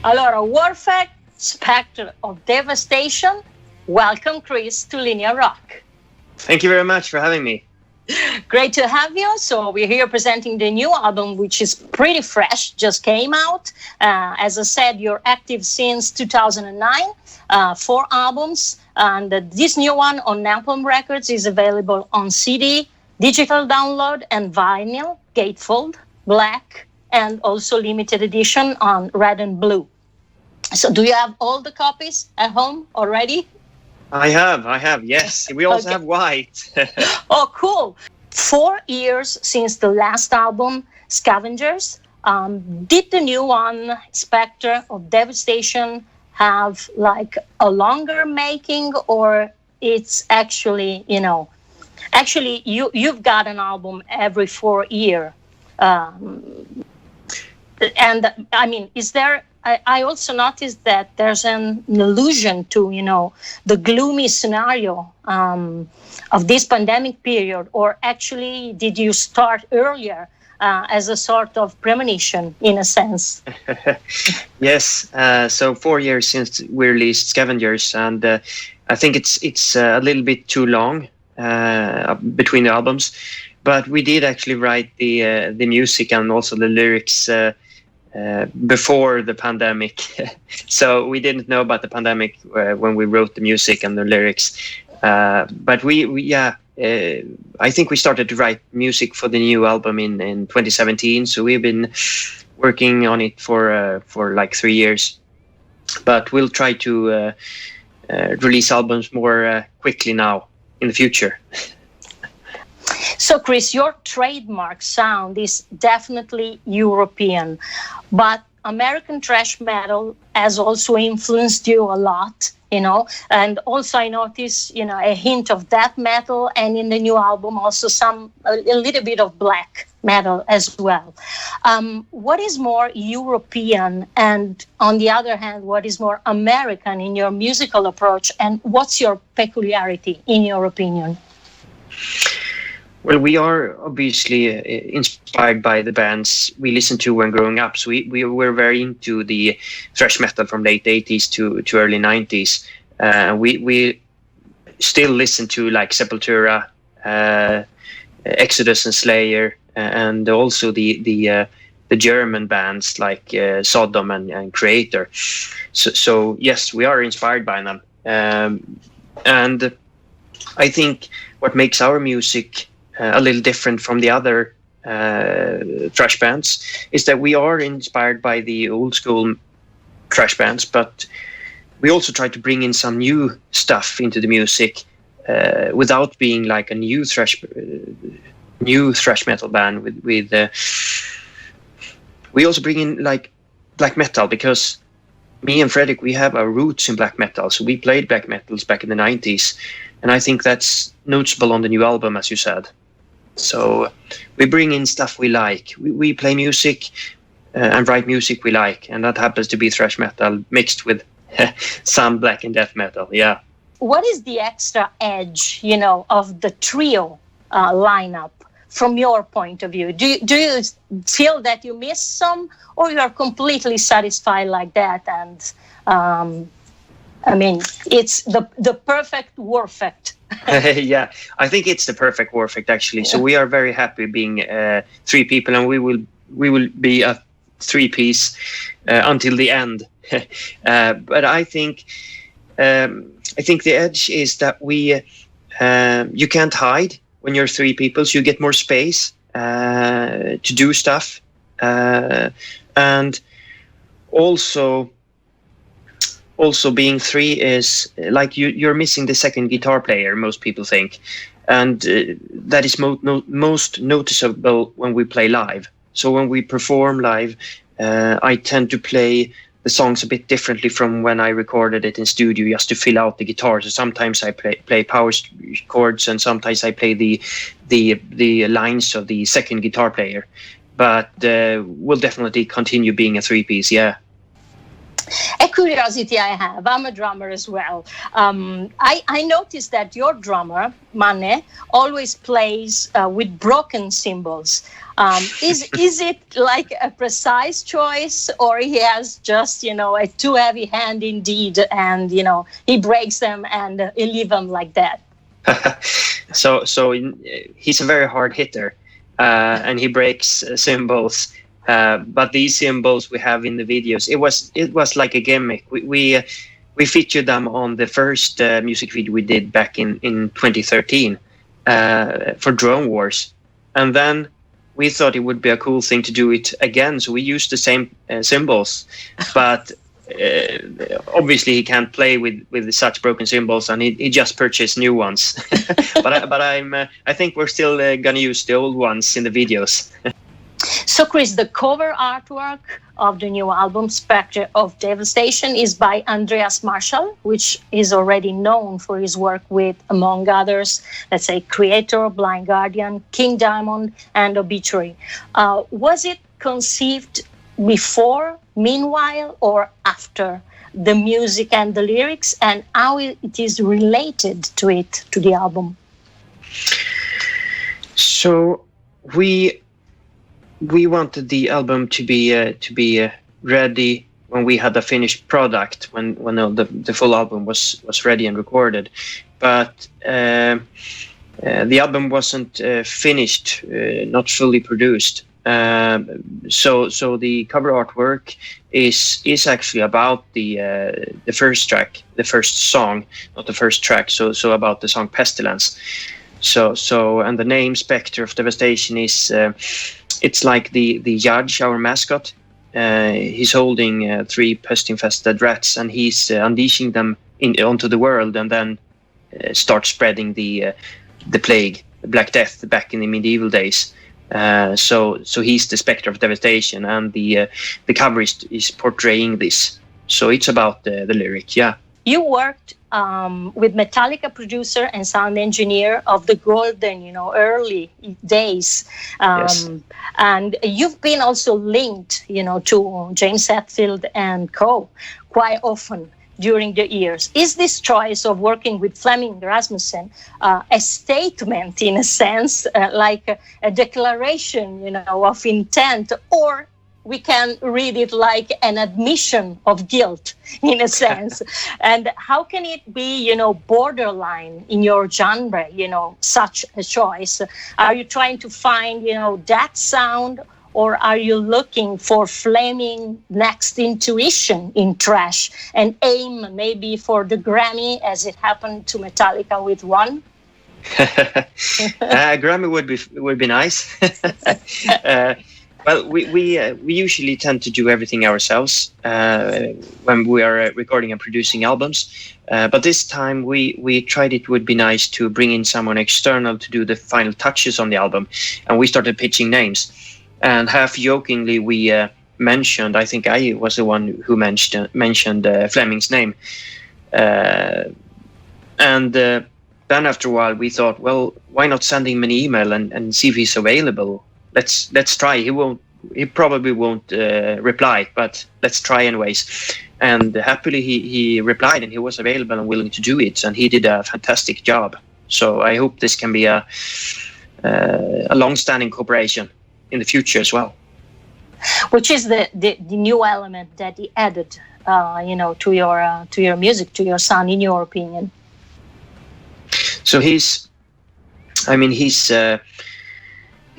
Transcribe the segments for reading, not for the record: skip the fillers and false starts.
Allora, Warfect, Spectre of Devastation. Welcome, Kris, to LINEA ROCK. Thank you very much for having me. Great to have you. So we're here presenting the new album, which is pretty fresh, just came out. As I said, you're active since 2009, 4 albums. And this new one on Napalm Records is available on CD, digital download, and vinyl, gatefold, black, and also limited edition on red and blue. So do you have all the copies at home already? I have, yes. We also have white. Oh, cool. 4 years since the last album, Scavengers. Did the new one, Spectre of Devastation, have like a longer making, or it's actually, you've got an album every 4 years. And I mean, is there... I also noticed that there's an allusion to, the gloomy scenario of this pandemic period, or actually did you start earlier as a sort of premonition in a sense? Yes, so 4 years since we released Scavengers, and I think it's a little bit too long between the albums, but we did actually write the music and also the lyrics before the pandemic. So we didn't know about the pandemic when we wrote the music and the lyrics. But I think we started to write music for the new album in 2017. So we've been working on it for like 3 years. But we'll try to release albums more quickly now in the future. So, Kris, your trademark sound is definitely European, but American thrash metal has also influenced you a lot, and also I notice, a hint of death metal, and in the new album also a little bit of black metal as well. What is more European, and on the other hand, what is more American in your musical approach, and what's your peculiarity, in your opinion? Well, we are obviously inspired by the bands we listened to when growing up. So we were very into the thrash metal from late 80s to early 90s. We still listen to like Sepultura, Exodus and Slayer, and also the German bands like Sodom and Kreator. So yes, we are inspired by them. And I think what makes our music a little different from the other thrash bands is that we are inspired by the old school thrash bands, but we also try to bring in some new stuff into the music without being like a new thrash metal band. We also bring in like black metal, because me and Fredrik, we have our roots in black metal, so we played black metals back in the 90s, and I think that's noticeable on the new album, as you said. So we bring in stuff we like. We play music and write music we like, and that happens to be thrash metal mixed with some black and death metal. Yeah. What is the extra edge, of the trio lineup from your point of view? Do you feel that you miss some, or you are completely satisfied like that? And I mean, it's the perfect Warfect. Yeah, I think it's the perfect Warfect, actually. So we are very happy being 3 people, and we will be a 3-piece until the end. But I think the edge is that you can't hide when you're 3 people, so you get more space to do stuff, and also being 3 is like you're missing the second guitar player, most people think, and that is most noticeable when we play live. So when we perform live, I tend to play the songs a bit differently from when I recorded it in studio, just to fill out the guitar. So sometimes I play power chords, and sometimes I play the lines of the second guitar player. But we'll definitely continue being a 3-piece, yeah. A curiosity I have, I'm a drummer as well. I noticed that your drummer, Manne, always plays with broken cymbals. Is it like a precise choice, or he has just, a too heavy hand indeed, and, he breaks them and he leave them like that? So he's a very hard hitter, and he breaks cymbals. But these cymbals we have in the videos, it was like a gimmick. We featured them on the first music video we did back in 2013 for Drone Wars, and then we thought it would be a cool thing to do it again. So we used the same cymbals, but obviously he can't play with such broken cymbals, and he just purchased new ones. but I think we're still gonna use the old ones in the videos. So, Kris, the cover artwork of the new album, Spectre of Devastation, is by Andreas Marschall, which is already known for his work with, among others, let's say, Kreator, Blind Guardian, King Diamond, and Obituary. Was it conceived before, meanwhile, or after the music and the lyrics, and how it is related to the album? So we wanted the album to be ready when we had a finished product, when the full album was ready and recorded, but the album wasn't finished, not fully produced. So the cover artwork is actually about the first track, the first song, not the first track. So about the song Pestilence. So and the name Spectre of Devastation is. It's like the judge, our mascot. He's holding 3 pest-infested rats, and he's unleashing them onto the world, and then start spreading the plague, the Black Death, back in the medieval days. So he's the Spectre of Devastation, and the cover is portraying this. So it's about the lyric, yeah. You worked with Metallica producer and sound engineer of the golden, early days. Yes. And you've been also linked, to James Hetfield and co. quite often during the years. Is this choice of working with Fleming Rasmussen a statement, in a sense, like a declaration, of intent, or we can read it like an admission of guilt, in a sense? And how can it be, borderline in your genre, such a choice? Are you trying to find, that sound, or are you looking for Fleming next intuition in thrash and aim maybe for the Grammy, as it happened to Metallica with One? Grammy would be nice. Well, we usually tend to do everything ourselves when we are recording and producing albums. But this time we tried it would be nice to bring in someone external to do the final touches on the album. And we started pitching names. And half jokingly, we mentioned, I think I was the one who mentioned Fleming's name. And then after a while, we thought, well, why not send him an email and see if he's available? Let's try. He probably won't reply, but let's try anyways. And happily he replied, and he was available and willing to do it, and he did a fantastic job. So I hope this can be a long-standing cooperation in the future as well. Which is the new element that he added, to your music, to your sound, in your opinion? So he's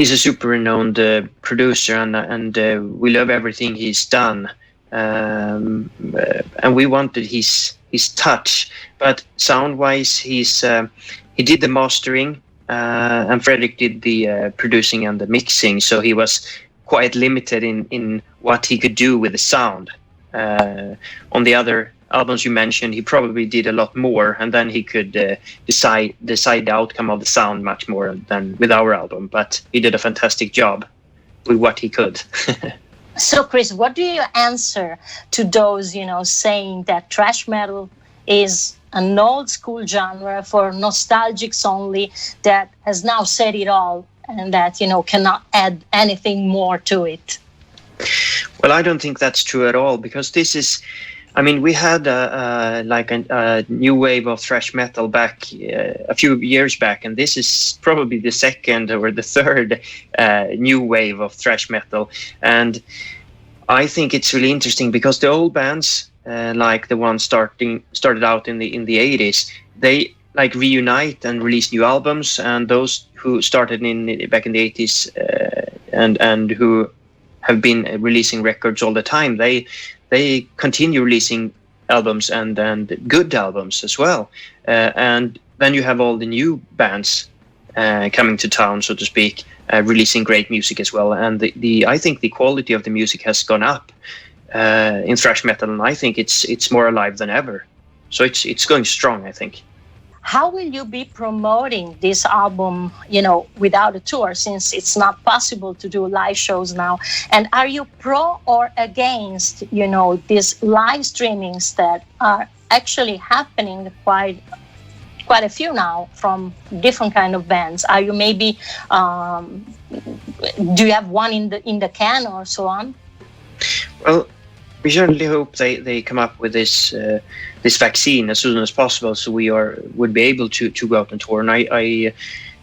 a super renowned producer, and we love everything he's done. And we wanted his touch, but sound-wise, he did the mastering, and Fredrik did the producing and the mixing. So he was quite limited in what he could do with the sound. On the other albums you mentioned, he probably did a lot more, and then he could decide the outcome of the sound much more than with our album. But he did a fantastic job with what he could. So, Kris, what do you answer to those, saying that thrash metal is an old school genre for nostalgics only, that has now said it all, and that, cannot add anything more to it? Well, I don't think that's true at all, because this is I mean, we had a new wave of thrash metal back a few years back, and this is probably the second or the third new wave of thrash metal. And I think it's really interesting because the old bands, like the ones started out in the 80s, they like reunite and release new albums, and those who started back in the 80s and who have been releasing records all the time, they continue releasing albums and good albums as well. And then you have all the new bands coming to town, so to speak, releasing great music as well. And I think the quality of the music has gone up in thrash metal, and I think it's more alive than ever. So it's going strong, I think. How will you be promoting this album, without a tour, since it's not possible to do live shows now? And are you pro or against, these live streamings that are actually happening quite a few now from different kind of bands? Are you maybe, do you have one in the can or so on? Well, we certainly hope they come up with this vaccine as soon as possible, so we would be able to go out and tour. And I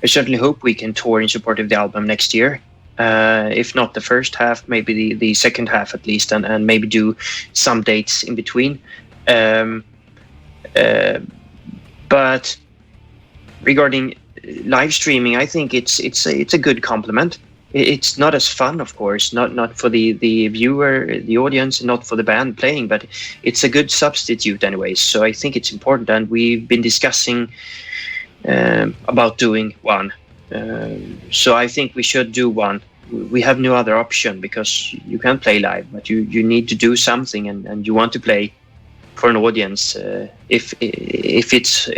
certainly hope we can tour in support of the album next year. If not the first half, maybe the second half at least, and maybe do some dates in between. But regarding live streaming, I think it's a good complement. It's not as fun, of course, not for the viewer, the audience, not for the band playing, but it's a good substitute anyways. So I think it's important, and we've been discussing about doing one. So I think we should do one. We have no other option because you can't play live, but you need to do something, and you want to play for an audience. If it's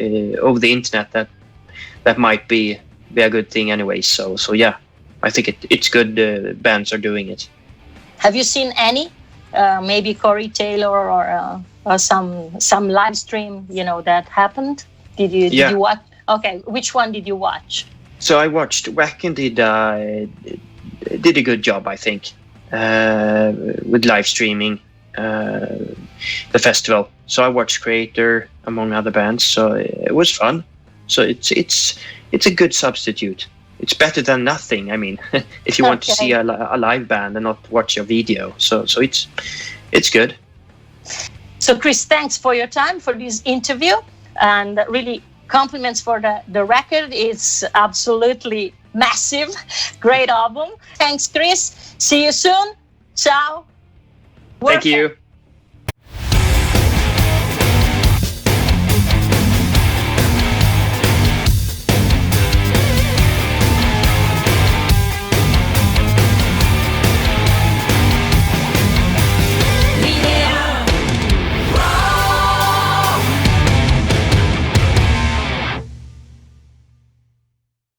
over the internet, that might be a good thing anyway. So yeah. I think it's good bands are doing it. Have you seen any, maybe Corey Taylor or some live stream, that happened? Did you watch? Okay, which one did you watch? So I watched Wacken did a good job, I think, with live streaming the festival. So I watched Kreator among other bands. So it was fun. So it's a good substitute. It's better than nothing. I mean, if you want to see a live band and not watch a video, so it's good. So, Kris, thanks for your time for this interview, and really compliments for the record. It's absolutely massive, great album. Thanks, Kris. See you soon. Ciao. Thank you.